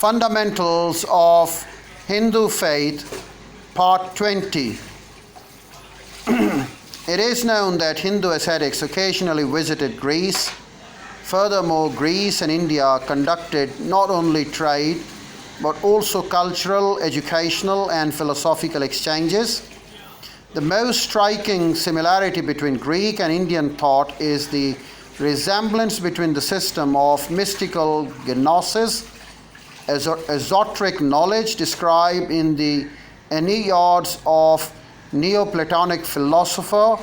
Fundamentals of Hindu Faith, Part 20. It is known that Hindu ascetics occasionally visited Greece. Furthermore, Greece and India conducted not only trade, but also cultural, educational, and philosophical exchanges. The most striking similarity between Greek and Indian thought is the resemblance between the system of mystical gnosis, esoteric knowledge described in the Enneads of Neoplatonic philosopher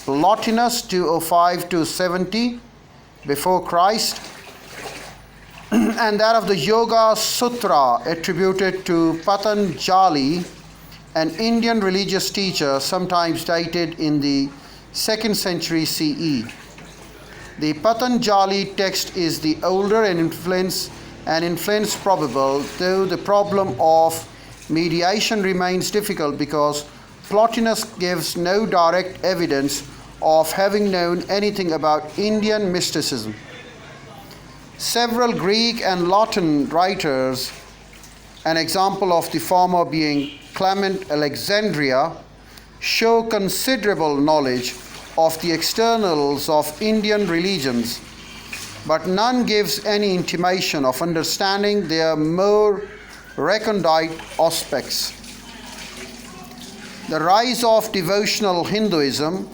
Plotinus 205-270 before Christ, and that of the Yoga Sutra attributed to Patanjali, an Indian religious teacher sometimes dated in the 2nd century CE. The Patanjali text is the older and influence probable, though the problem of mediation remains difficult because Plotinus gives no direct evidence of having known anything about Indian mysticism. Several Greek and Latin writers, an example of the former being Clement Alexandria, show considerable knowledge of the externals of Indian religions, but none gives any intimation of understanding their more recondite aspects. The rise of devotional Hinduism,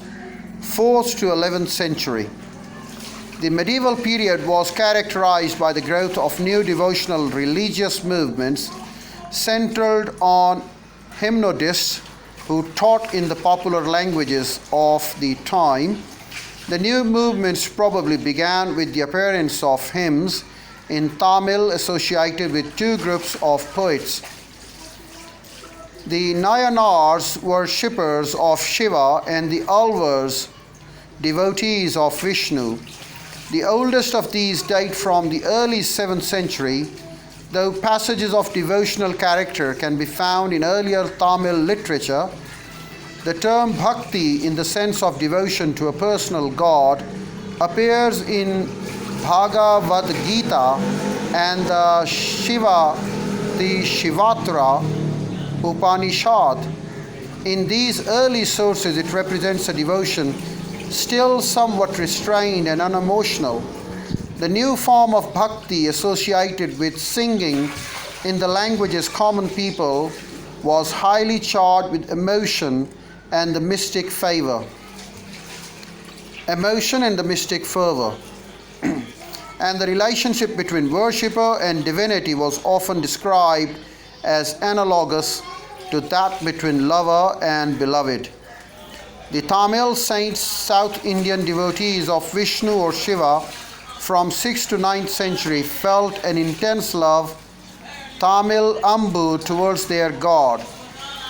4th to 11th century. The medieval period was characterized by the growth of new devotional religious movements centered on hymnodists who taught in the popular languages of the time. The new movements probably began with the appearance of hymns in Tamil associated with two groups of poets. The Nayanars, worshippers of Shiva, and the Alvars, devotees of Vishnu. The oldest of these date from the early 7th century, though passages of devotional character can be found in earlier Tamil literature. The term bhakti, in the sense of devotion to a personal god, appears in Bhagavad Gita and the Shivatra Upanishad. In these early sources, it represents a devotion still somewhat restrained and unemotional. The new form of bhakti associated with singing in the languages common people was highly charged with emotion and the mystic fervor. And the relationship between worshipper and divinity was often described as analogous to that between lover and beloved. The Tamil saints, South Indian devotees of Vishnu or Shiva from 6th to 9th century, felt an intense love, Tamil Ambu, towards their god.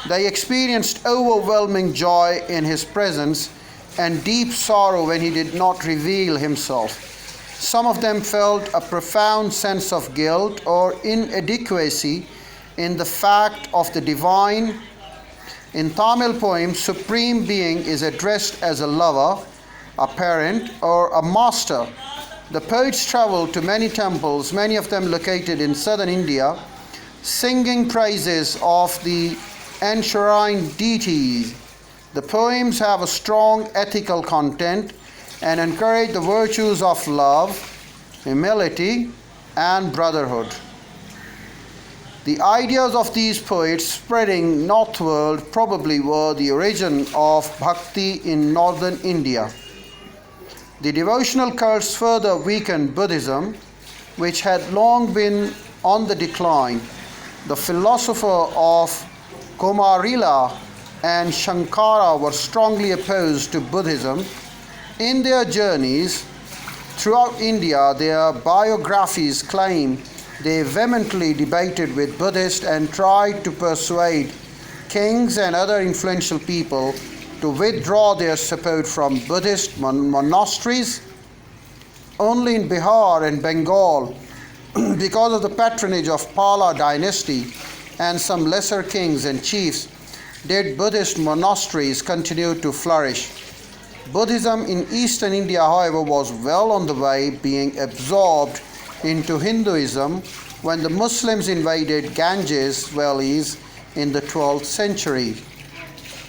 They experienced overwhelming joy in his presence and deep sorrow when he did not reveal himself. Some of them felt a profound sense of guilt or inadequacy in the fact of the divine. In Tamil poems, Supreme Being is addressed as a lover, a parent, or a master. The poets traveled to many temples, many of them located in southern India, singing praises of the enshrined deities. The poems have a strong ethical content and encourage the virtues of love, humility, and brotherhood. The ideas of these poets spreading northward probably were the origin of bhakti in northern India. The devotional cults further weakened Buddhism, which had long been on the decline. The philosopher of Kumarila and Shankara were strongly opposed to Buddhism. In their journeys throughout India, their biographies claim they vehemently debated with Buddhists and tried to persuade kings and other influential people to withdraw their support from Buddhist monasteries. Only in Bihar and Bengal, because of the patronage of Pala dynasty and some lesser kings and chiefs, did Buddhist monasteries continue to flourish. Buddhism in eastern India, however, was well on the way being absorbed into Hinduism when the Muslims invaded Ganges valleys in the 12th century.